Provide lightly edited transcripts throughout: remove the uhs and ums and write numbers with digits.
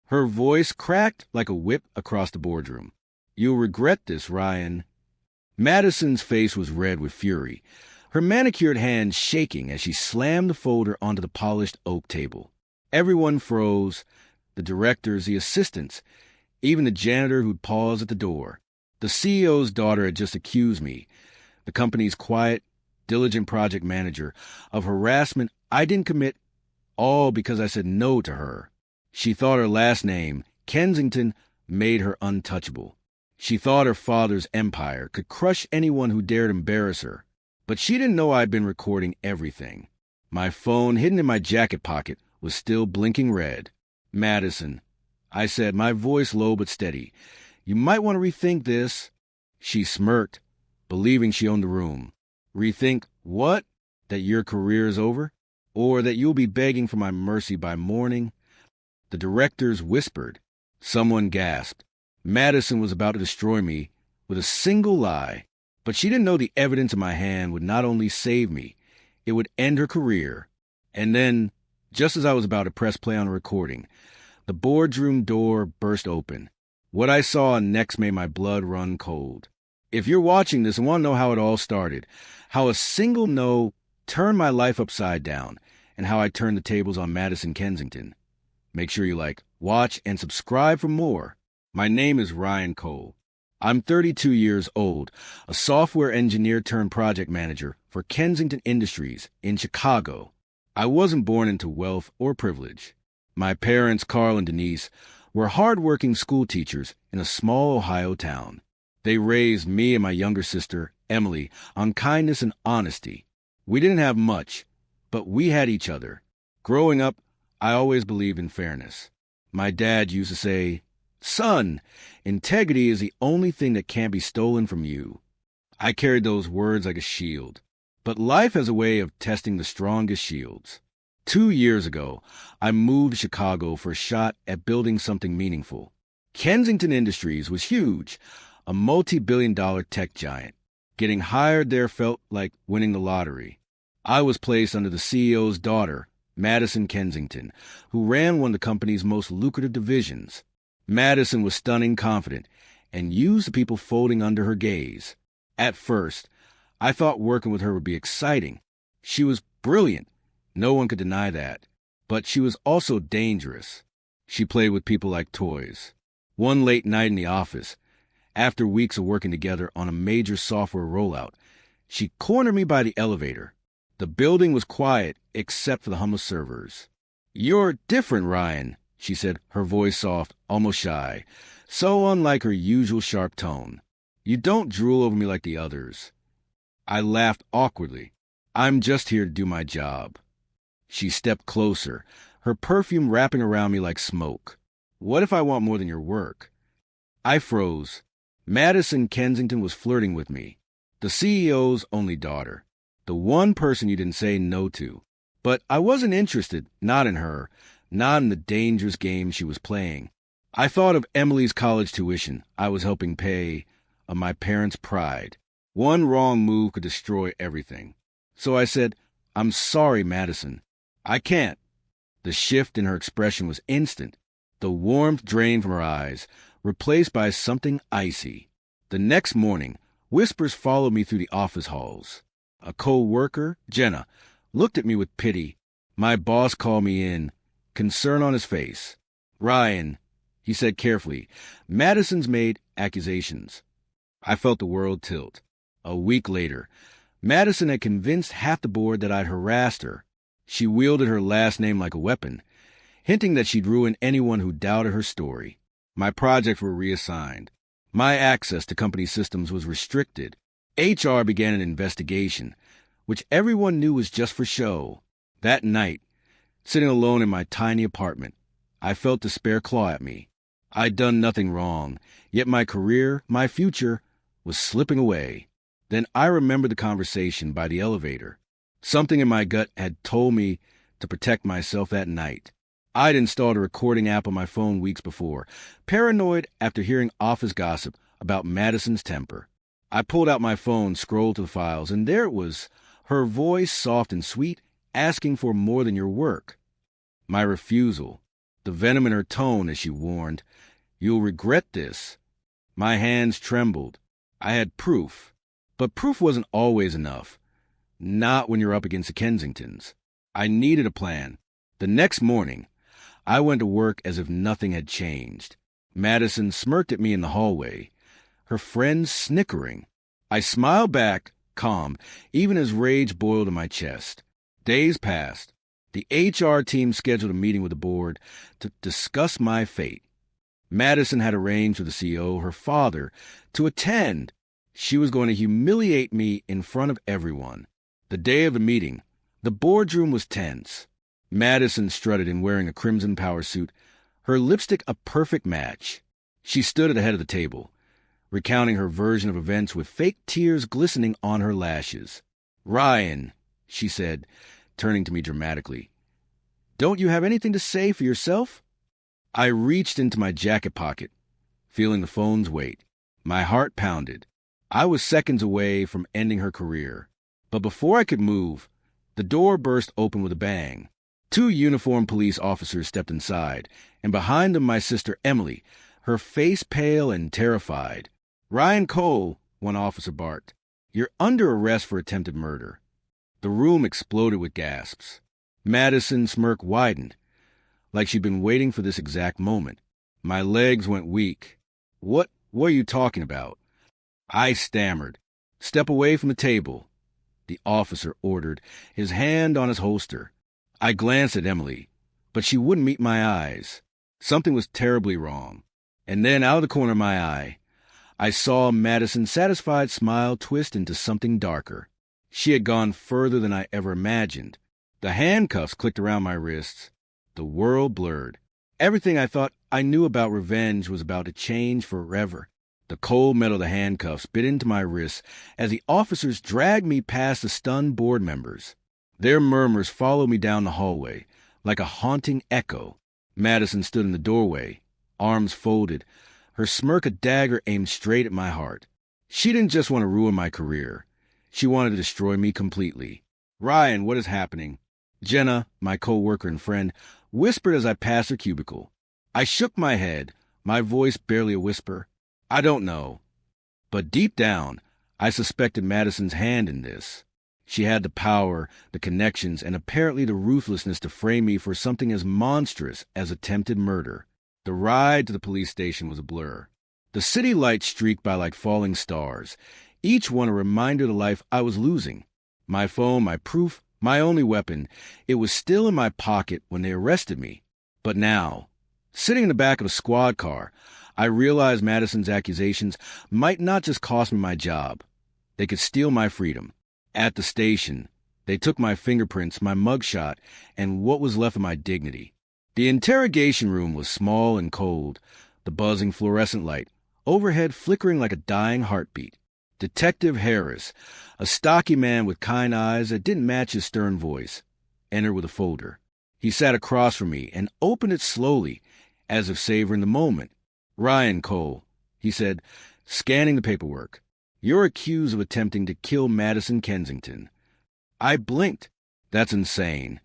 Her voice cracked like a whip across the boardroom. "You'll regret this, Ryan." Madison's face was red with fury, her manicured hands shaking as she slammed the folder onto the polished oak table. Everyone froze, the directors, the assistants, even the janitor who'd paused at the door. The CEO's daughter had just accused me, the company's quiet, diligent project manager, of harassment I didn't commit, all because I said no to her. She thought her last name, Kensington, made her untouchable. She thought her father's empire could crush anyone who dared embarrass her. But she didn't know I'd been recording everything. My phone, hidden in my jacket pocket, was still blinking red. "Madison," I said, my voice low but steady, "you might want to rethink this." She smirked, believing she owned the room. "Rethink what? That your career is over? Or that you'll be begging for my mercy by morning?" The directors whispered. Someone gasped. Madison was about to destroy me with a single lie. But she didn't know the evidence in my hand would not only save me, it would end her career. And then, just as I was about to press play on a recording, the boardroom door burst open. What I saw next made my blood run cold. If you're watching this and want to know how it all started, how a single no turned my life upside down, and how I turned the tables on Madison Kensington, make sure you like, watch, and subscribe for more. My name is Ryan Cole. I'm 32 years old, a software engineer turned project manager for Kensington Industries in Chicago. I wasn't born into wealth or privilege. My parents, Carl and Denise, were hard-working school teachers in a small Ohio town. They raised me and my younger sister, Emily, on kindness and honesty. We didn't have much, but we had each other. Growing up, I always believed in fairness. My dad used to say, "Son, integrity is the only thing that can't be stolen from you." I carried those words like a shield. But life has a way of testing the strongest shields. 2 years ago, I moved to Chicago for a shot at building something meaningful. Kensington Industries was huge, a multi-billion-dollar tech giant. Getting hired there felt like winning the lottery. I was placed under the CEO's daughter, Madison Kensington, who ran one of the company's most lucrative divisions. Madison was stunning confident and used the people folding under her gaze. At first, I thought working with her would be exciting. She was brilliant. No one could deny that. But she was also dangerous. She played with people like toys. One late night in the office, after weeks of working together on a major software rollout, she cornered me by the elevator. The building was quiet except for the hum of servers. "You're different, Ryan," she said, her voice soft, almost shy, so unlike her usual sharp tone. "You don't drool over me like the others." I laughed awkwardly. "I'm just here to do my job." She stepped closer, her perfume wrapping around me like smoke. "What if I want more than your work?" I froze. Madison Kensington was flirting with me, the CEO's only daughter, the one person you didn't say no to. But I wasn't interested, not in her, not in the dangerous game she was playing. I thought of Emily's college tuition I was helping pay, of my parents' pride. One wrong move could destroy everything. So I said, "I'm sorry, Madison. I can't." The shift in her expression was instant. The warmth drained from her eyes, replaced by something icy. The next morning, whispers followed me through the office halls. A co-worker, Jenna, looked at me with pity. My boss called me in, concern on his face. "Ryan," he said carefully, "Madison's made accusations." I felt the world tilt. A week later, Madison had convinced half the board that I'd harassed her. She wielded her last name like a weapon, hinting that she'd ruin anyone who doubted her story. My projects were reassigned. My access to company systems was restricted. HR began an investigation, which everyone knew was just for show. That night, sitting alone in my tiny apartment, I felt despair claw at me. I'd done nothing wrong, yet my career, my future, was slipping away. Then I remembered the conversation by the elevator. Something in my gut had told me to protect myself that night. I'd installed a recording app on my phone weeks before, paranoid after hearing office gossip about Madison's temper. I pulled out my phone, scrolled to the files, and there it was, her voice soft and sweet, asking for more than your work. My refusal. the venom in her tone as she warned, "You'll regret this." My hands trembled. I had proof. But proof wasn't always enough. Not when you're up against the Kensingtons. I needed a plan. The next morning, I went to work as if nothing had changed. Madison smirked at me in the hallway, her friends snickering. I smiled back, calm, even as rage boiled in my chest. Days passed. The HR team scheduled a meeting with the board to discuss my fate. Madison had arranged with the CEO, her father, to attend. She was going to humiliate me in front of everyone. The day of the meeting, the boardroom was tense. Madison strutted in wearing a crimson power suit, her lipstick a perfect match. She stood at the head of the table, recounting her version of events with fake tears glistening on her lashes. "Ryan," she said, turning to me dramatically, "don't you have anything to say for yourself?" I reached into my jacket pocket, feeling the phone's weight. My heart pounded. I was seconds away from ending her career. But before I could move, the door burst open with a bang. 2 uniformed police officers stepped inside, and behind them my sister Emily, her face pale and terrified. "Ryan Cole," one officer barked, "you're under arrest for attempted murder." The room exploded with gasps. Madison's smirk widened, like she'd been waiting for this exact moment. My legs went weak. What are you talking about?" I stammered. "Step away from the table," the officer ordered, his hand on his holster. I glanced at Emily, but she wouldn't meet my eyes. Something was terribly wrong. And then, out of the corner of my eye, I saw Madison's satisfied smile twist into something darker. She had gone further than I ever imagined. The handcuffs clicked around my wrists. The world blurred. Everything I thought I knew about revenge was about to change forever. The cold metal of the handcuffs bit into my wrists as the officers dragged me past the stunned board members. Their murmurs followed me down the hallway, like a haunting echo. Madison stood in the doorway, arms folded, her smirk a dagger aimed straight at my heart. She didn't just want to ruin my career. She wanted to destroy me completely. "Ryan, what is happening?" Jenna, my co-worker and friend, whispered as I passed her cubicle. I shook my head, my voice barely a whisper. "I don't know." But deep down, I suspected Madison's hand in this. She had the power, the connections, and apparently the ruthlessness to frame me for something as monstrous as attempted murder. The ride to the police station was a blur. The city lights streaked by like falling stars, each one a reminder of the life I was losing. My phone, my proof, my only weapon, it was still in my pocket when they arrested me. But now, sitting in the back of a squad car, I realized Madison's accusations might not just cost me my job. They could steal my freedom. At the station, they took my fingerprints, my mugshot, and what was left of my dignity. The interrogation room was small and cold, the buzzing fluorescent light overhead flickering like a dying heartbeat. Detective Harris, a stocky man with kind eyes that didn't match his stern voice, entered with a folder. He sat across from me and opened it slowly, as if savoring the moment. "Ryan Cole," he said, scanning the paperwork. "You're accused of attempting to kill Madison Kensington." I blinked. That's insane.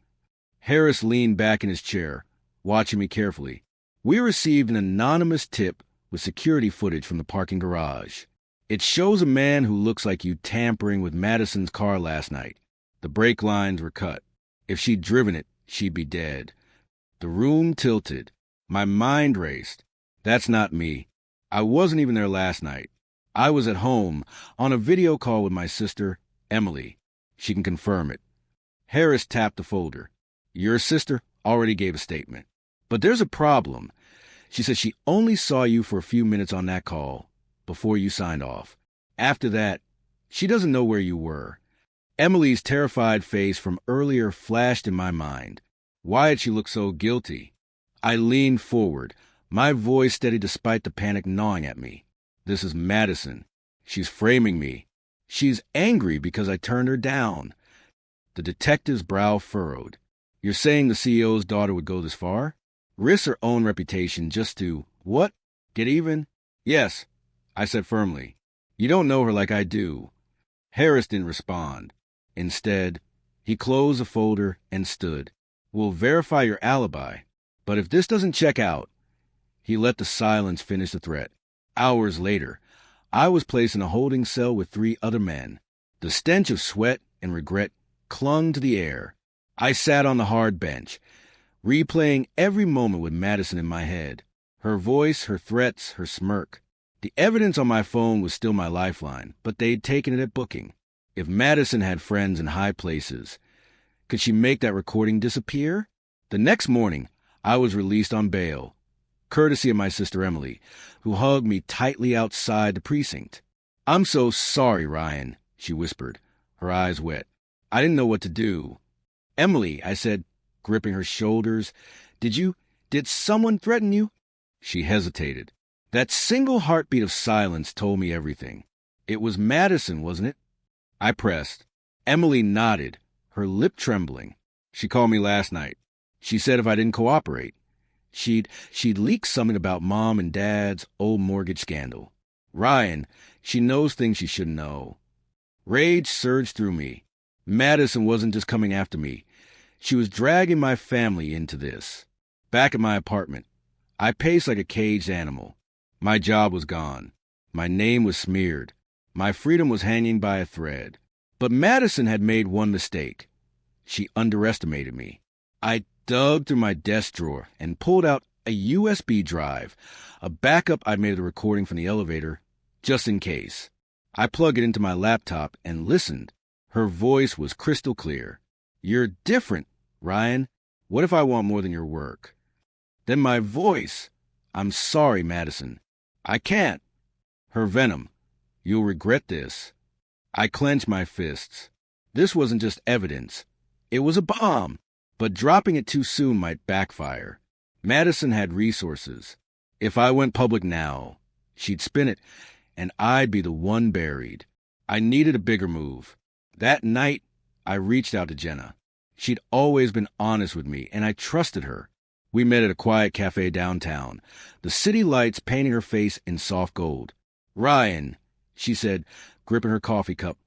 Harris leaned back in his chair, watching me carefully. "We received an anonymous tip with security footage from the parking garage. It shows a man who looks like you tampering with Madison's car last night. The brake lines were cut. If she'd driven it, she'd be dead." The room tilted. My mind raced. That's not me. I wasn't even there last night. I was at home, on a video call with my sister, Emily. She can confirm it. Harris tapped the folder. "Your sister already gave a statement. But there's a problem. She said she only saw you for a few minutes on that call, before you signed off. After that, she doesn't know where you were." Emily's terrified face from earlier flashed in my mind. Why had she looked so guilty? I leaned forward, my voice steady despite the panic gnawing at me. This is Madison. She's framing me. She's angry because I turned her down. The detective's brow furrowed. "You're saying the CEO's daughter would go this far? Risk her own reputation just to, what? Get even?" "Yes," I said firmly. "You don't know her like I do." Harris didn't respond. Instead, he closed the folder and stood. "We'll verify your alibi, But if this doesn't check out, he let the silence finish the threat. Hours later, I was placed in a holding cell with 3 other men. The stench of sweat and regret clung to the air. I sat on the hard bench, replaying every moment with Madison in my head. Her voice, her threats, her smirk. The evidence on my phone was still my lifeline, but they'd taken it at booking. If Madison had friends in high places, could she make that recording disappear? The next morning, I was released on bail, courtesy of my sister Emily, who hugged me tightly outside the precinct. "I'm so sorry, Ryan," she whispered, her eyes wet. I didn't know what to do. "Emily," I said, gripping her shoulders, did someone threaten you?" She hesitated. That single heartbeat of silence told me everything. "It was Madison, wasn't it?" I pressed. Emily nodded, her lip trembling. "She called me last night. She said if I didn't cooperate, she'd leak something about Mom and Dad's old mortgage scandal. Ryan, she knows things she shouldn't know." Rage surged through me. Madison wasn't just coming after me. She was dragging my family into this. Back at my apartment, I paced like a caged animal. My job was gone. My name was smeared. My freedom was hanging by a thread. But Madison had made one mistake. She underestimated me. I dug through my desk drawer and pulled out a USB drive, a backup I made of the recording from the elevator, just in case. I plugged it into my laptop and listened. Her voice was crystal clear. "You're different, Ryan. What if I want more than your work?" Then my voice. "I'm sorry, Madison. I can't." Her venom. "You'll regret this." I clenched my fists. This wasn't just evidence. It was a bomb. But dropping it too soon might backfire. Madison had resources. If I went public now, she'd spin it, and I'd be the one buried. I needed a bigger move. That night, I reached out to Jenna. She'd always been honest with me, and I trusted her. We met at a quiet cafe downtown, the city lights painting her face in soft gold. "Ryan," she said, gripping her coffee cup,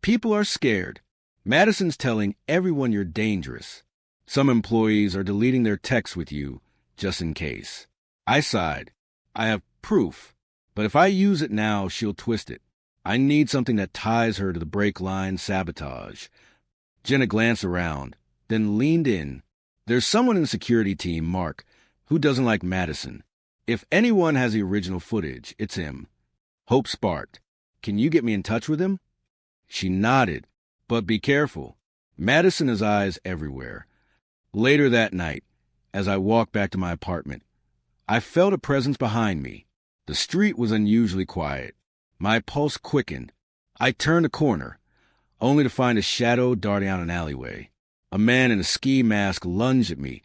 "people are scared. Madison's telling everyone you're dangerous. Some employees are deleting their texts with you, just in case." I sighed. "I have proof, but if I use it now, she'll twist it. I need something that ties her to the brake line sabotage." Jenna glanced around, then leaned in. "There's someone in the security team, Mark, who doesn't like Madison. If anyone has the original footage, it's him." Hope sparked. "Can you get me in touch with him?" She nodded. "But be careful. Madison has eyes everywhere." Later that night, as I walked back to my apartment, I felt a presence behind me. The street was unusually quiet. My pulse quickened. I turned a corner, only to find a shadow darting out an alleyway. A man in a ski mask lunged at me,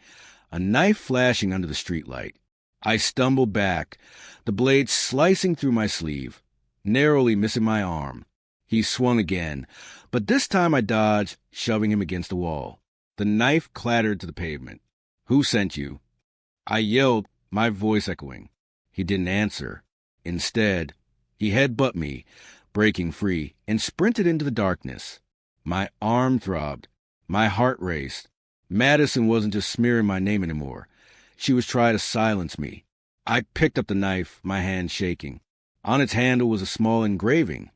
a knife flashing under the streetlight. I stumbled back, the blade slicing through my sleeve, narrowly missing my arm. He swung again, but this time I dodged, shoving him against the wall. The knife clattered to the pavement. "Who sent you?" I yelled, my voice echoing. He didn't answer. Instead, he headbutted me, breaking free, and sprinted into the darkness. My arm throbbed. My heart raced. Madison wasn't just smearing my name anymore. She was trying to silence me. I picked up the knife, my hand shaking. On its handle was a small engraving.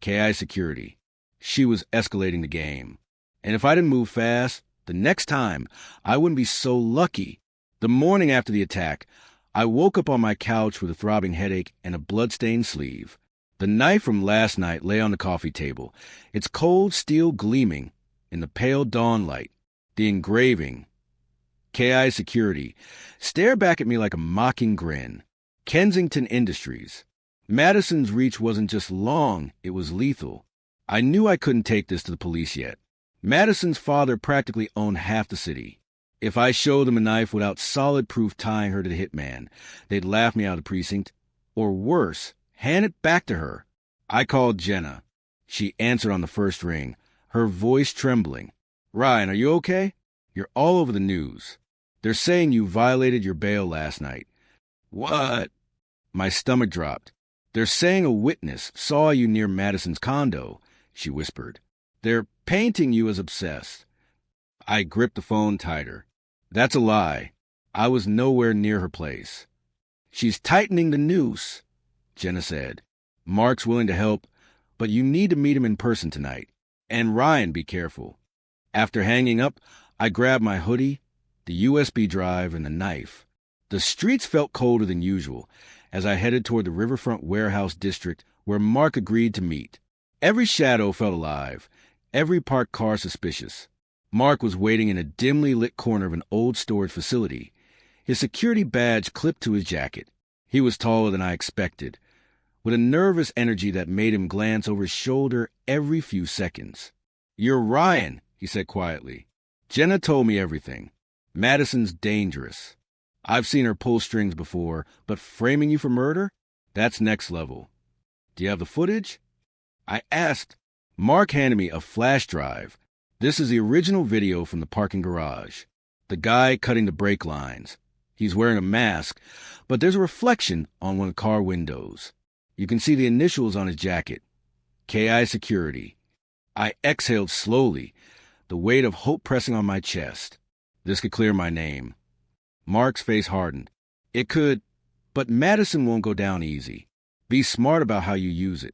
KI Security. She was escalating the game. And if I didn't move fast, the next time, I wouldn't be so lucky. The morning after the attack, I woke up on my couch with a throbbing headache and a blood-stained sleeve. The knife from last night lay on the coffee table, its cold steel gleaming in the pale dawn light. The engraving, KI Security, stared back at me like a mocking grin. Kensington Industries. Madison's reach wasn't just long, it was lethal. I knew I couldn't take this to the police yet. Madison's father practically owned half the city. If I showed them a knife without solid proof tying her to the hitman, they'd laugh me out of the precinct. Or worse, hand it back to her. I called Jenna. She answered on the first ring, her voice trembling. "Ryan, are you okay? You're all over the news. They're saying you violated your bail last night." "What?" My stomach dropped. "They're saying a witness saw you near Madison's condo," she whispered. "They're painting you as obsessed." I gripped the phone tighter. "That's a lie. I was nowhere near her place. "She's tightening the noose," Jenna said. "Mark's willing to help, but you need to meet him in person tonight. And Ryan, be careful." After hanging up, I grabbed my hoodie, the USB drive, and the knife. The streets felt colder than usual as I headed toward the riverfront warehouse district where Mark agreed to meet. Every shadow felt alive, every parked car suspicious. Mark was waiting in a dimly lit corner of an old storage facility, his security badge clipped to his jacket. He was taller than I expected, with a nervous energy that made him glance over his shoulder every few seconds. "You're Ryan," he said quietly. "Jenna told me everything. Madison's dangerous. I've seen her pull strings before, but framing you for murder? That's next level. Do you have the footage?" I asked. Mark handed me a flash drive. "This is the original video from the parking garage. The guy cutting the brake lines. He's wearing a mask, but there's a reflection on one of the car windows. You can see the initials on his jacket. KI Security." I exhaled slowly, the weight of hope pressing on my chest. This could clear my name. Mark's face hardened. "It could, but Madison won't go down easy. Be smart about how you use it."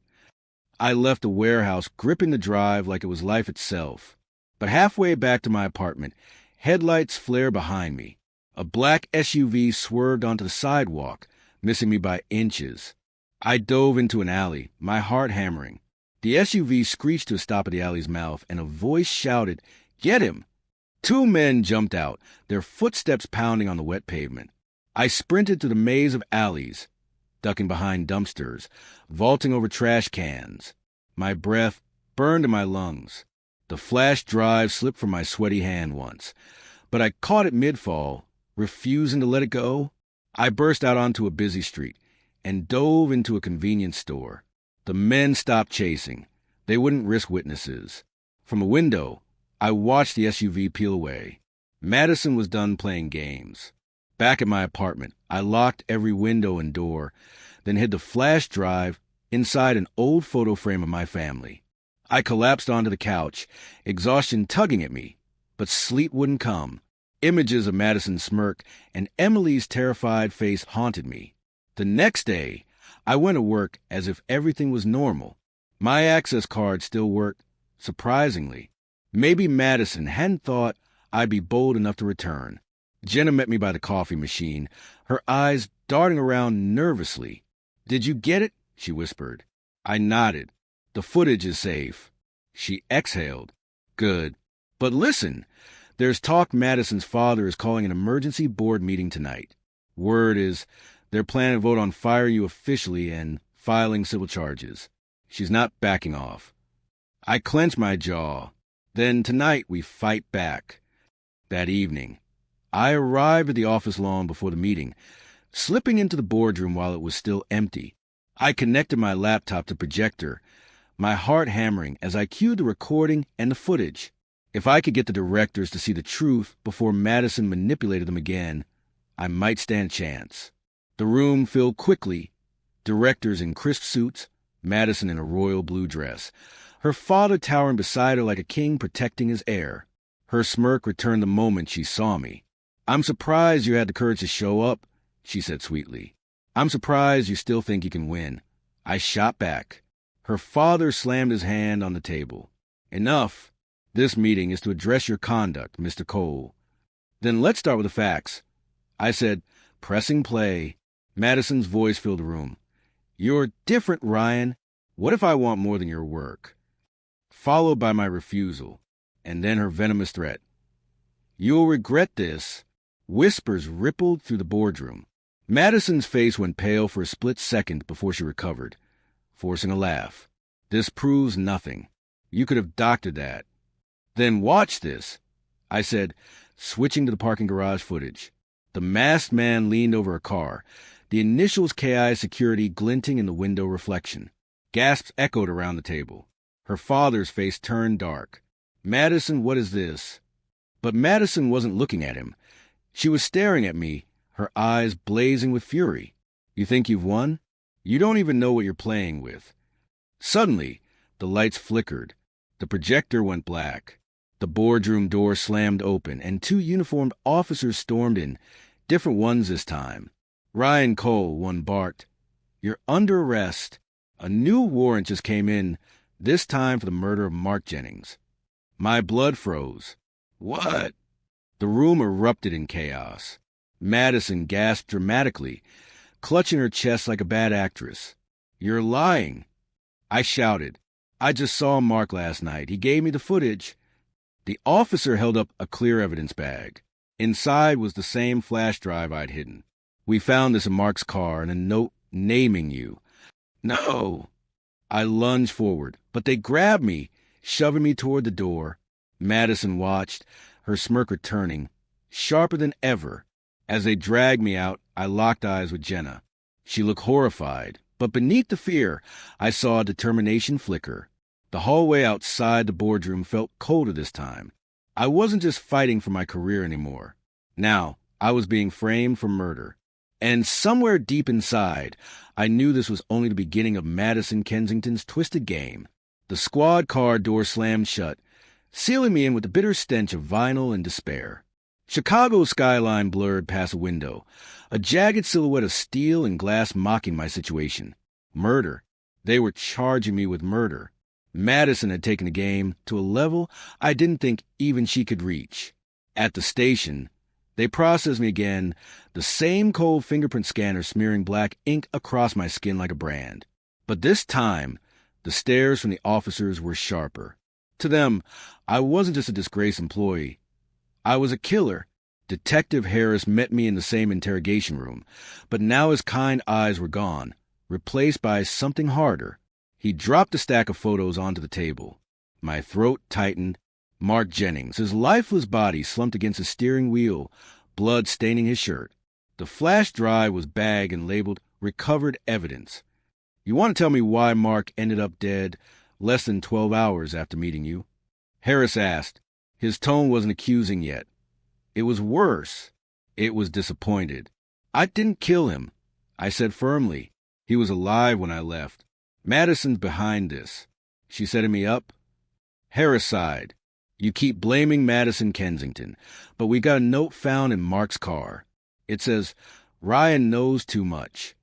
I left the warehouse, gripping the drive like it was life itself. But halfway back to my apartment, headlights flared behind me. A black SUV swerved onto the sidewalk, missing me by inches. I dove into an alley, my heart hammering. The SUV screeched to a stop at the alley's mouth, and a voice shouted, "Get him!" Two men jumped out, their footsteps pounding on the wet pavement. I sprinted through the maze of alleys, ducking behind dumpsters, vaulting over trash cans. My breath burned in my lungs. The flash drive slipped from my sweaty hand once, but I caught it mid-fall, refusing to let it go. I burst out onto a busy street and dove into a convenience store. The men stopped chasing. They wouldn't risk witnesses. From a window, I watched the SUV peel away. Madison was done playing games. Back at my apartment, I locked every window and door, then hid the flash drive inside an old photo frame of my family. I collapsed onto the couch, exhaustion tugging at me, but sleep wouldn't come. Images of Madison's smirk and Emily's terrified face haunted me. The next day, I went to work as if everything was normal. My access card still worked, surprisingly. Maybe Madison hadn't thought I'd be bold enough to return. Jenna met me by the coffee machine, her eyes darting around nervously. "Did you get it?" she whispered. I nodded. "The footage is safe." She exhaled. "Good. But listen, there's talk Madison's father is calling an emergency board meeting tonight. Word is they're planning to vote on firing you officially and filing civil charges. She's not backing off." I clenched my jaw. Then tonight we fight back. That evening, I arrived at the office long before the meeting, slipping into the boardroom while it was still empty. I connected my laptop to the projector, my heart hammering as I cued the recording and the footage. If I could get the directors to see the truth before Madison manipulated them again, I might stand a chance. The room filled quickly, directors in crisp suits, Madison in a royal blue dress, her father towering beside her like a king protecting his heir. Her smirk returned the moment she saw me. "I'm surprised you had the courage to show up," she said sweetly. "I'm surprised you still think you can win." I shot back. Her father slammed his hand on the table. "Enough. This meeting is to address your conduct, Mr. Cole." "Then let's start with the facts," I said, pressing play. Madison's voice filled the room. "You're different, Ryan. What if I want more than your work?" Followed by my refusal, and then her venomous threat. "You'll regret this." Whispers rippled through the boardroom. Madison's face went pale for a split second before she recovered, forcing a laugh. "This proves nothing. You could have doctored that." "Then watch this," I said, switching to the parking garage footage. The masked man leaned over a car, the initials KI Security glinting in the window reflection. Gasps echoed around the table. Her father's face turned dark. "Madison, what is this?" But Madison wasn't looking at him. She was staring at me, her eyes blazing with fury. "You think you've won? You don't even know what you're playing with." Suddenly, the lights flickered. The projector went black. The boardroom door slammed open, and two uniformed officers stormed in, Different ones this time. Ryan Cole, one barked. You're under arrest. A new warrant just came in, this time for the murder of Mark Jennings. My blood froze. What? The room erupted in chaos. Madison gasped dramatically, clutching her chest like a bad actress. You're lying. I shouted. I just saw Mark last night. He gave me the footage. The officer held up a clear evidence bag. Inside was the same flash drive I'd hidden. We found this in Mark's car and a note naming you. No. I lunged forward, but they grabbed me, shoving me toward the door. Madison watched, her smirk returning, sharper than ever. As they dragged me out, I locked eyes with Jenna. She looked horrified, but beneath the fear, I saw a determination flicker. The hallway outside the boardroom felt colder this time. I wasn't just fighting for my career anymore. Now, I was being framed for murder. And somewhere deep inside, I knew this was only the beginning of Madison Kensington's twisted game. The squad car door slammed shut, sealing me in with the bitter stench of vinyl and despair. Chicago's skyline blurred past a window, a jagged silhouette of steel and glass mocking my situation. Murder. They were charging me with murder. Madison had taken the game to a level I didn't think even she could reach. At the station, they processed me again, the same cold fingerprint scanner smearing black ink across my skin like a brand. But this time, the stares from the officers were sharper. To them, I wasn't just a disgraced employee. I was a killer. Detective Harris met me in the same interrogation room, but now his kind eyes were gone, replaced by something harder. He dropped a stack of photos onto the table. My throat tightened. Mark Jennings, his lifeless body slumped against the steering wheel, blood staining his shirt. The flash drive was bagged and labeled recovered evidence. You want to tell me why Mark ended up dead less than 12 hours after meeting you? Harris asked. His tone wasn't accusing yet. It was worse. It was disappointed. I didn't kill him. I said firmly. He was alive when I left. Madison's behind this. She setting me up? Harris sighed. You keep blaming Madison Kensington, but we got a note found in Mark's car. It says, Ryan knows too much.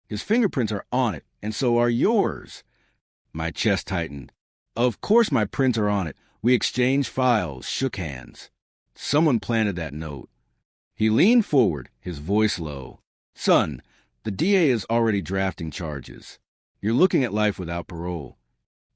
His fingerprints are on it, and so are yours. My chest tightened. Of course my prints are on it. We exchanged files, shook hands. Someone planted that note. He leaned forward, his voice low. Son, the DA is already drafting charges. You're looking at life without parole.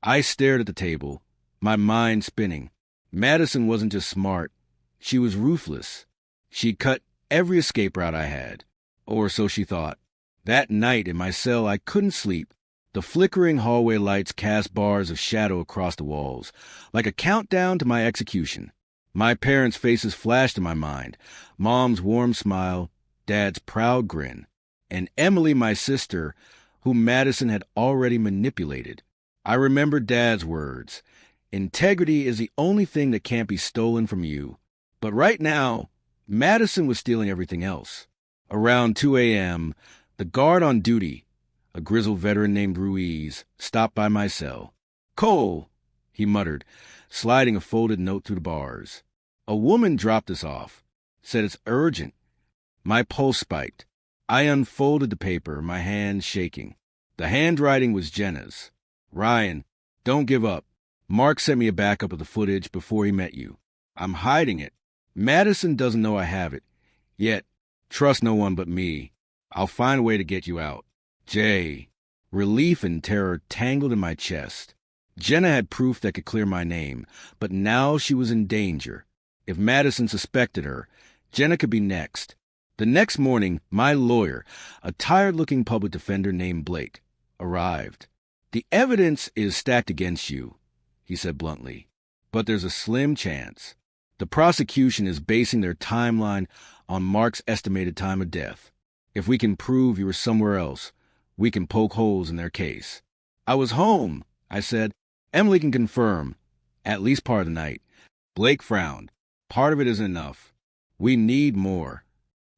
I stared at the table, my mind spinning. Madison wasn't just smart. She was ruthless. She'd cut every escape route I had. Or so she thought. That night in my cell, I couldn't sleep. The flickering hallway lights cast bars of shadow across the walls, like a countdown to my execution. My parents' faces flashed in my mind. Mom's warm smile, Dad's proud grin, and Emily, my sister, whom Madison had already manipulated. I remembered Dad's words. Integrity is the only thing that can't be stolen from you. But right now, Madison was stealing everything else. Around 2 a.m., the guard on duty, a grizzled veteran named Ruiz, stopped by my cell. Cole, he muttered, sliding a folded note through the bars. A woman dropped us off, said it's urgent. My pulse spiked. I unfolded the paper, my hand shaking. The handwriting was Jenna's. Ryan, don't give up. Mark sent me a backup of the footage before he met you. I'm hiding it. Madison doesn't know I have it. Yet, trust no one but me. I'll find a way to get you out. Jay. Relief and terror tangled in my chest. Jenna had proof that could clear my name, but now she was in danger. If Madison suspected her, Jenna could be next. The next morning, my lawyer, a tired-looking public defender named Blake, arrived. The evidence is stacked against you, he said bluntly, but there's a slim chance. The prosecution is basing their timeline on Mark's estimated time of death. If we can prove you were somewhere else, we can poke holes in their case. I was home, I said. Emily can confirm, at least part of the night. Blake frowned. Part of it isn't enough. We need more.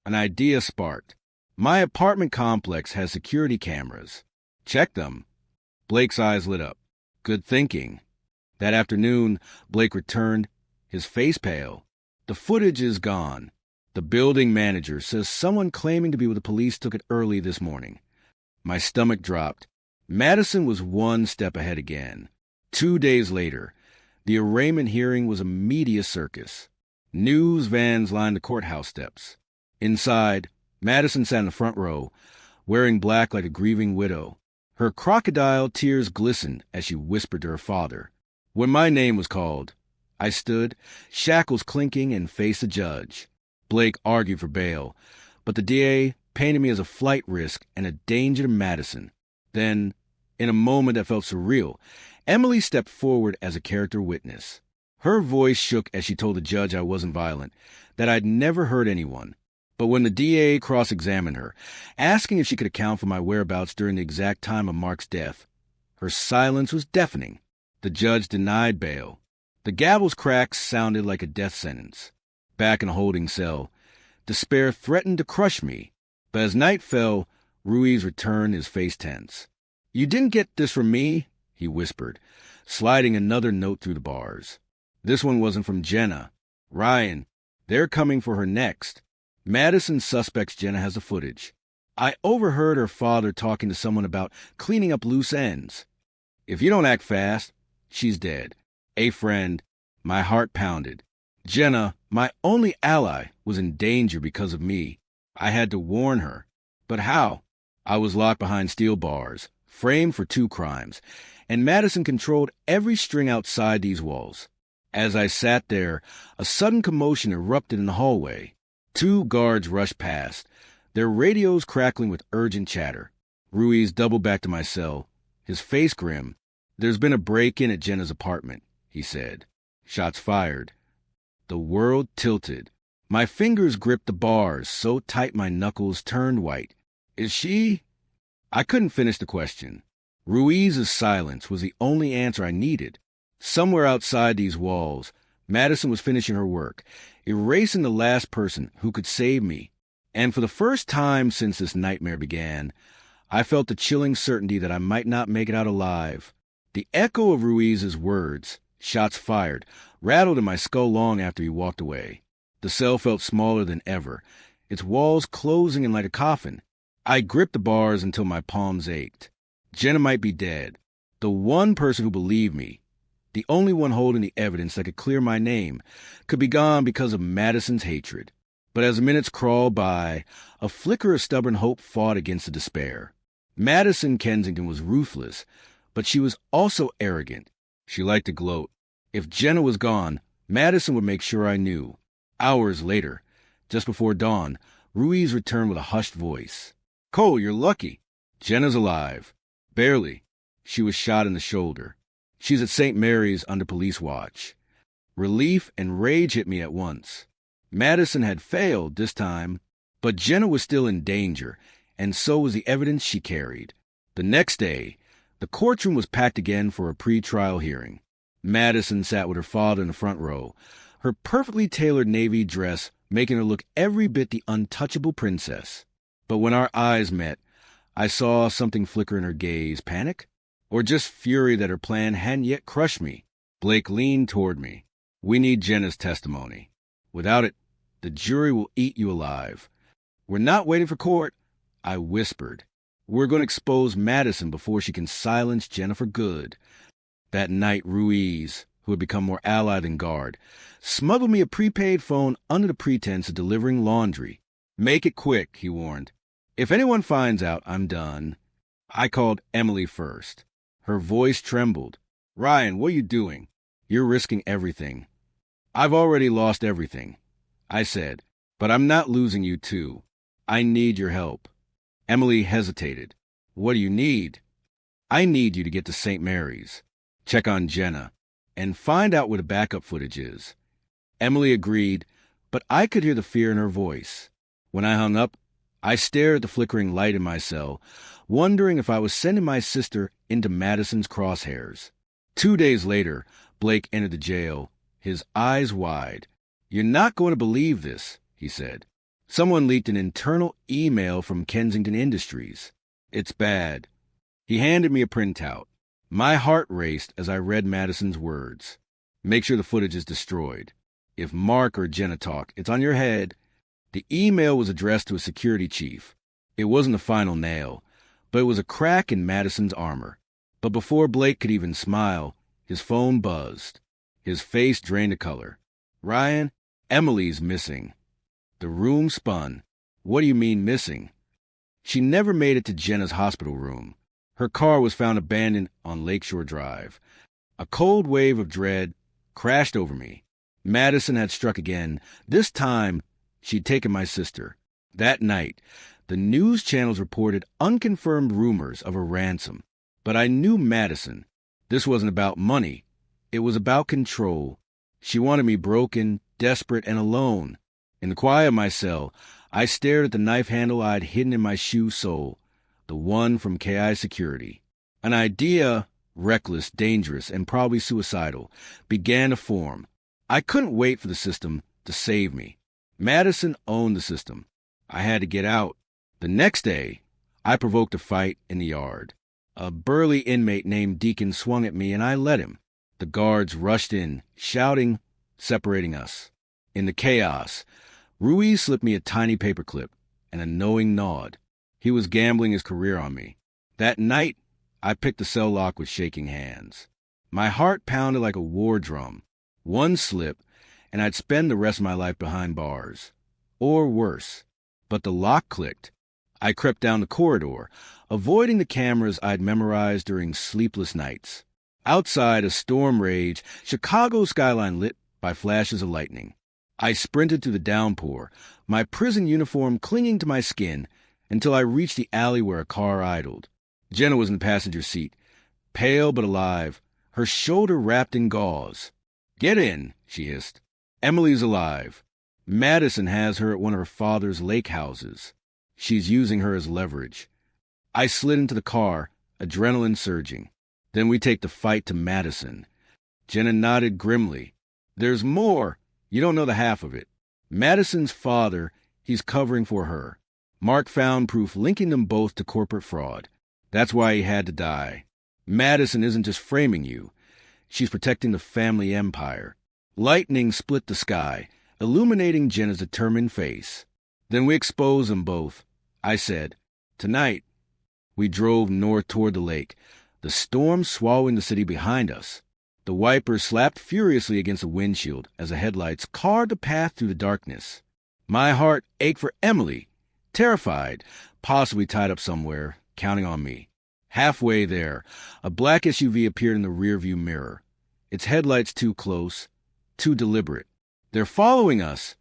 An idea sparked. My apartment complex has security cameras. Check them. Blake's eyes lit up. Good thinking. That afternoon, Blake returned, his face pale. The footage is gone. The building manager says someone claiming to be with the police took it early this morning. My stomach dropped. Madison was one step ahead again. 2 days later, the arraignment hearing was a media circus. News vans lined the courthouse steps. Inside, Madison sat in the front row, wearing black like a grieving widow. Her crocodile tears glistened as she whispered to her father. When my name was called, I stood, shackles clinking, and faced the judge. Blake argued for bail, but the DA painted me as a flight risk and a danger to Madison. Then, in a moment that felt surreal, Emily stepped forward as a character witness. Her voice shook as she told the judge I wasn't violent, that I'd never hurt anyone. But when the DA cross-examined her, asking if she could account for my whereabouts during the exact time of Mark's death, her silence was deafening. The judge denied bail. The gavel's cracks sounded like a death sentence. Back in a holding cell, despair threatened to crush me. But as night fell, Ruiz returned, his face tense. You didn't get this from me, he whispered, sliding another note through the bars. This one wasn't from Jenna. Ryan, they're coming for her next. Madison suspects Jenna has the footage. I overheard her father talking to someone about cleaning up loose ends. If you don't act fast, she's dead. A friend. My heart pounded. Jenna, my only ally, was in danger because of me. I had to warn her. But how? I was locked behind steel bars, framed for 2 crimes, and Madison controlled every string outside these walls. As I sat there, a sudden commotion erupted in the hallway. 2 guards rushed past, their radios crackling with urgent chatter. Ruiz doubled back to my cell, his face grim. There's been a break-in at Jenna's apartment, he said. Shots fired. The world tilted. My fingers gripped the bars so tight my knuckles turned white. Is she? I couldn't finish the question. Ruiz's silence was the only answer I needed. Somewhere outside these walls, Madison was finishing her work, erasing the last person who could save me. And for the first time since this nightmare began, I felt the chilling certainty that I might not make it out alive. The echo of Ruiz's words, shots fired, rattled in my skull long after he walked away. The cell felt smaller than ever, its walls closing in like a coffin. I gripped the bars until my palms ached. Jenna might be dead. The one person who believed me, the only one holding the evidence that could clear my name, could be gone because of Madison's hatred. But as the minutes crawled by, a flicker of stubborn hope fought against the despair. Madison Kensington was ruthless, but she was also arrogant. She liked to gloat. If Jenna was gone, Madison would make sure I knew. Hours later, just before dawn, Ruiz returned with a hushed voice. Cole, you're lucky. Jenna's alive. Barely. She was shot in the shoulder. She's at St. Mary's under police watch. Relief and rage hit me at once. Madison had failed this time, but Jenna was still in danger, and so was the evidence she carried. The next day, the courtroom was packed again for a pre-trial hearing. Madison sat with her father in the front row, her perfectly tailored navy dress making her look every bit the untouchable princess. But when our eyes met, I saw something flicker in her gaze. Panic? Or just fury that her plan hadn't yet crushed me? Blake leaned toward me. We need Jenna's testimony. Without it, the jury will eat you alive. We're not waiting for court, I whispered. We're going to expose Madison before she can silence Jenna for good. That night, Ruiz, who had become more ally than guard, smuggled me a prepaid phone under the pretense of delivering laundry. Make it quick, he warned. If anyone finds out, I'm done. I called Emily first. Her voice trembled. Ryan, what are you doing? You're risking everything. I've already lost everything, I said, but I'm not losing you too. I need your help. Emily hesitated. What do you need? I need you to get to St. Mary's, check on Jenna, and find out where the backup footage is. Emily agreed, but I could hear the fear in her voice. When I hung up, I stared at the flickering light in my cell, wondering if I was sending my sister into Madison's crosshairs. 2 days later, Blake entered the jail, his eyes wide. You're not going to believe this, he said. Someone leaked an internal email from Kensington Industries. It's bad. He handed me a printout. My heart raced as I read Madison's words. Make sure the footage is destroyed. If Mark or Jenna talk, it's on your head. The email was addressed to a security chief. It wasn't the final nail, but it was a crack in Madison's armor. But before Blake could even smile, his phone buzzed. His face drained of color. "Ryan, Emily's missing." The room spun. "What do you mean missing?" She never made it to Jenna's hospital room. Her car was found abandoned on Lakeshore Drive. A cold wave of dread crashed over me. Madison had struck again. This time, she'd taken my sister. That night, the news channels reported unconfirmed rumors of a ransom. But I knew Madison. This wasn't about money. It was about control. She wanted me broken, desperate, and alone. In the quiet of my cell, I stared at the knife handle I'd hidden in my shoe sole, the one from KI Security. An idea, reckless, dangerous, and probably suicidal, began to form. I couldn't wait for the system to save me. Madison owned the system. I had to get out. The next day, I provoked a fight in the yard. A burly inmate named Deacon swung at me, and I let him. The guards rushed in, shouting, separating us. In the chaos, Ruiz slipped me a tiny paperclip and a knowing nod. He was gambling his career on me. That night, I picked the cell lock with shaking hands. My heart pounded like a war drum. One slip, and I'd spend the rest of my life behind bars. Or worse. But the lock clicked. I crept down the corridor, avoiding the cameras I'd memorized during sleepless nights. Outside, a storm raged, Chicago's skyline lit by flashes of lightning. I sprinted through the downpour, my prison uniform clinging to my skin, until I reached the alley where a car idled. Jenna was in the passenger seat, pale but alive, her shoulder wrapped in gauze. "Get in," she hissed. "Emily's alive. Madison has her at one of her father's lake houses. She's using her as leverage." I slid into the car, adrenaline surging. "Then we take the fight to Madison." Jenna nodded grimly. "There's more. You don't know the half of it. Madison's father, he's covering for her. Mark found proof linking them both to corporate fraud. That's why he had to die. Madison isn't just framing you. She's protecting the family empire." Lightning split the sky, illuminating Jenna's determined face. "Then we expose them both," I said. "Tonight." We drove north toward the lake, the storm swallowing the city behind us. The wipers slapped furiously against the windshield as the headlights carved a path through the darkness. My heart ached for Emily, terrified, possibly tied up somewhere, counting on me. Halfway there, a black SUV appeared in the rearview mirror. Its headlights too close, too deliberate. "They're following us,"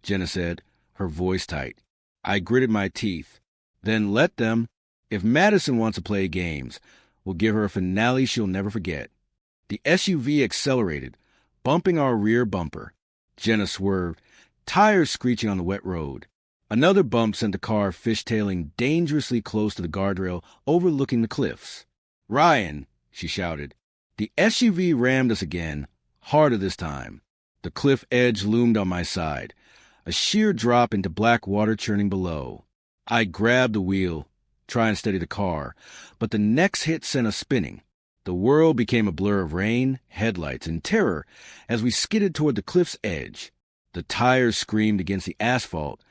Jenna said, her voice tight. I gritted my teeth. "Then let them. If Madison wants to play games, we'll give her a finale she'll never forget." The SUV accelerated, bumping our rear bumper. Jenna swerved, tires screeching on the wet road. Another bump sent the car fishtailing dangerously close to the guardrail overlooking the cliffs. "Ryan," she shouted. The SUV rammed us again, harder this time. The cliff edge loomed on my side, a sheer drop into black water churning below. I grabbed the wheel, trying to steady the car, but the next hit sent us spinning. The world became a blur of rain, headlights, and terror as we skidded toward the cliff's edge. The tires screamed against the asphalt,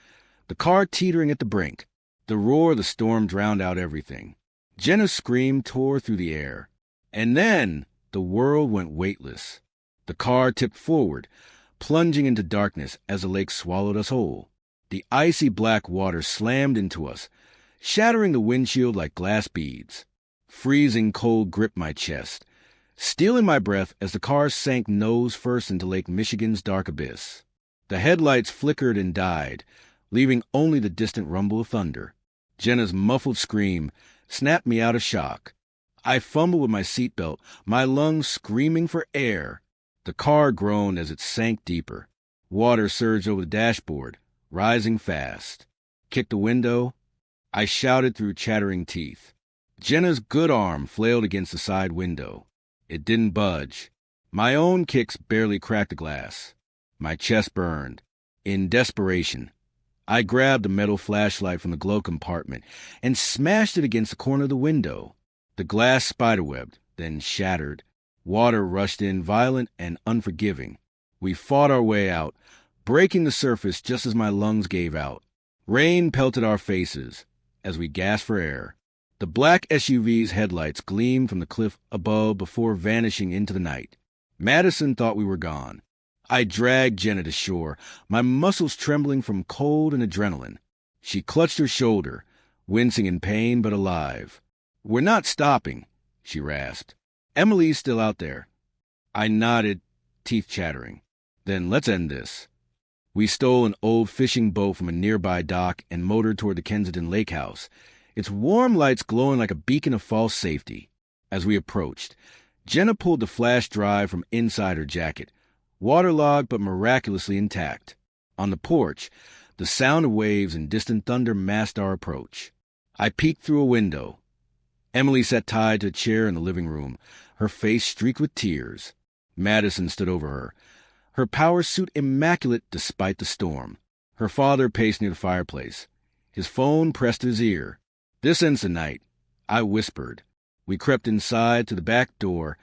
the car teetering at the brink. The roar of the storm drowned out everything. Jenna's scream tore through the air. And then the world went weightless. The car tipped forward, plunging into darkness as the lake swallowed us whole. The icy black water slammed into us, shattering the windshield like glass beads. Freezing cold gripped my chest, stealing my breath as the car sank nose first into Lake Michigan's dark abyss. The headlights flickered and died, leaving only the distant rumble of thunder. Jenna's muffled scream snapped me out of shock. I fumbled with my seatbelt, my lungs screaming for air. The car groaned as it sank deeper. Water surged over the dashboard, rising fast. Kicked the window. I shouted through chattering teeth. Jenna's good arm flailed against the side window. It didn't budge. My own kicks barely cracked the glass. My chest burned. In desperation, I grabbed a metal flashlight from the glove compartment and smashed it against the corner of the window. The glass spiderwebbed, then shattered. Water rushed in, violent and unforgiving. We fought our way out, breaking the surface just as my lungs gave out. Rain pelted our faces as we gasped for air. The black SUV's headlights gleamed from the cliff above before vanishing into the night. Madison thought we were gone. I dragged Jenna to shore, my muscles trembling from cold and adrenaline. She clutched her shoulder, wincing in pain but alive. "We're not stopping," she rasped. "Emily's still out there." I nodded, teeth chattering. "Then let's end this." We stole an old fishing boat from a nearby dock and motored toward the Kensington Lake House, its warm lights glowing like a beacon of false safety. As we approached, Jenna pulled the flash drive from inside her jacket, waterlogged but miraculously intact. On the porch, the sound of waves and distant thunder masked our approach. I peeked through a window. Emily sat tied to a chair in the living room, her face streaked with tears. Madison stood over her, her power suit immaculate despite the storm. Her father paced near the fireplace, his phone pressed to his ear. "This ends the night," I whispered. We crept inside to the back door,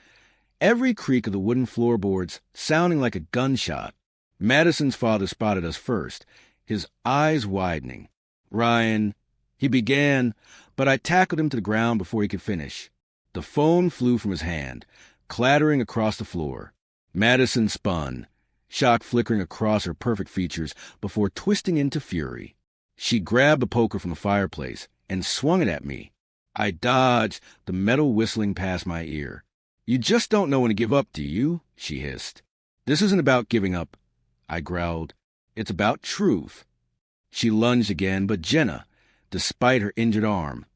every creak of the wooden floorboards sounding like a gunshot. Madison's father spotted us first, his eyes widening. "Ryan," he began, but I tackled him to the ground before he could finish. The phone flew from his hand, clattering across the floor. Madison spun, shock flickering across her perfect features before twisting into fury. She grabbed the poker from the fireplace and swung it at me. I dodged, the metal whistling past my ear. "You just don't know when to give up, do you?" she hissed. "This isn't about giving up," I growled. "It's about truth." She lunged again, but Jenna, despite her injured arm,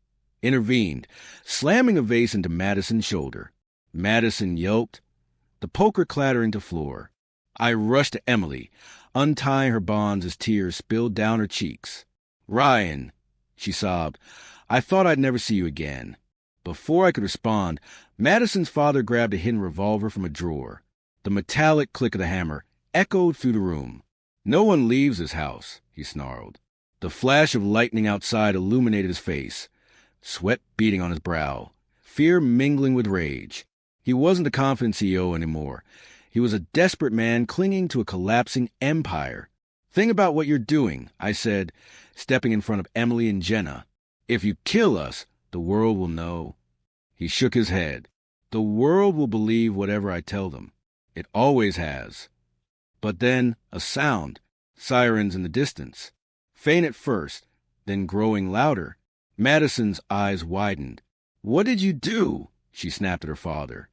intervened, slamming a vase into Madison's shoulder. Madison yelped, the poker clattering to floor. I rushed to Emily, untying her bonds as tears spilled down her cheeks. "Ryan," she sobbed, "I thought I'd never see you again." Before I could respond, Madison's father grabbed a hidden revolver from a drawer. The metallic click of the hammer echoed through the room. "No one leaves this house," he snarled. The flash of lightning outside illuminated his face, sweat beading on his brow, fear mingling with rage. He wasn't a confident CEO anymore. He was a desperate man clinging to a collapsing empire. "Think about what you're doing," I said, stepping in front of Emily and Jenna. "If you kill us, the world will know." He shook his head. "The world will believe whatever I tell them. It always has." But then a sound, sirens in the distance. Faint at first, then growing louder. Madison's eyes widened. "What did you do?" she snapped at her father.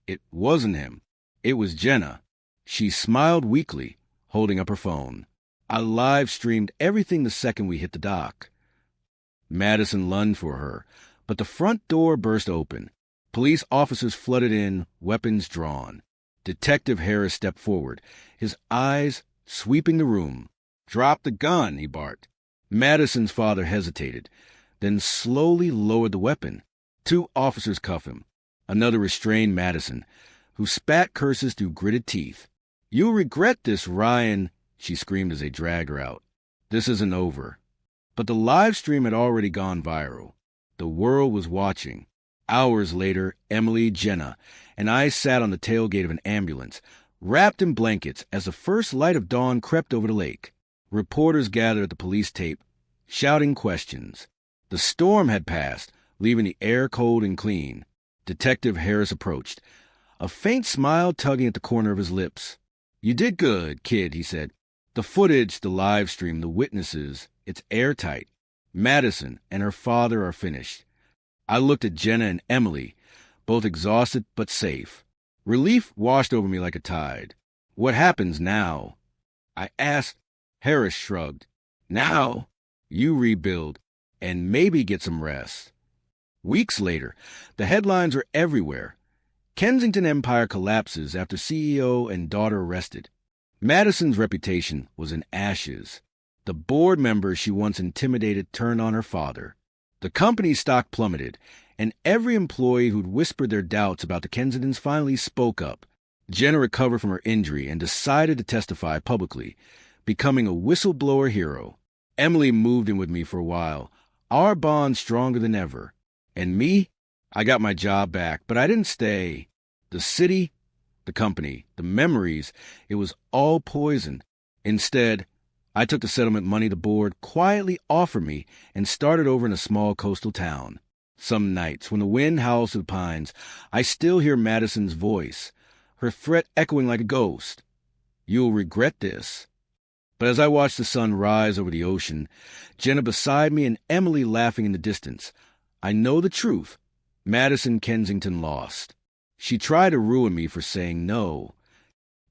It wasn't him. It was Jenna. She smiled weakly, holding up her phone. I live-streamed everything the second we hit the dock. Madison lunged for her, but the front door burst open. Police officers flooded in, weapons drawn. Detective Harris stepped forward, his eyes sweeping the room. "Drop the gun," he barked. Madison's father hesitated, then slowly lowered the weapon. Two officers cuffed him. Another restrained Madison, who spat curses through gritted teeth. "You'll regret this, Ryan," she screamed as they dragged her out. "This isn't over." But the live stream had already gone viral. The world was watching. Hours later, Emily, Jenna, and I sat on the tailgate of an ambulance, wrapped in blankets as the first light of dawn crept over the lake. Reporters gathered at the police tape, shouting questions. The storm had passed, leaving the air cold and clean. Detective Harris approached, a faint smile tugging at the corner of his lips. "You did good, kid," he said. "The footage, the live stream, the witnesses, it's airtight. Madison and her father are finished." I looked at Jenna and Emily, both exhausted but safe. Relief washed over me like a tide. "What happens now?" I asked. Harris shrugged. "Now, you rebuild and maybe get some rest." Weeks later, the headlines were everywhere. Kensington Empire collapses after CEO and daughter arrested. Madison's reputation was in ashes. The board members she once intimidated turned on her father. The company's stock plummeted, and every employee who'd whispered their doubts about the Kensingtons finally spoke up. Jenna recovered from her injury and decided to testify publicly, becoming a whistleblower hero. Emily moved in with me for a while, our bond stronger than ever. And me? I got my job back, but I didn't stay. The city, the company, the memories, it was all poison. Instead, I took the settlement money the board quietly offered me and started over in a small coastal town. Some nights, when the wind howls through the pines, I still hear Madison's voice, her threat echoing like a ghost. "You'll regret this." But as I watch the sun rise over the ocean, Jenna beside me and Emily laughing in the distance, I know the truth. Madison Kensington lost. She tried to ruin me for saying no.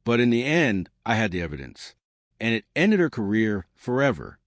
But in the end, I had the evidence. And it ended her career forever.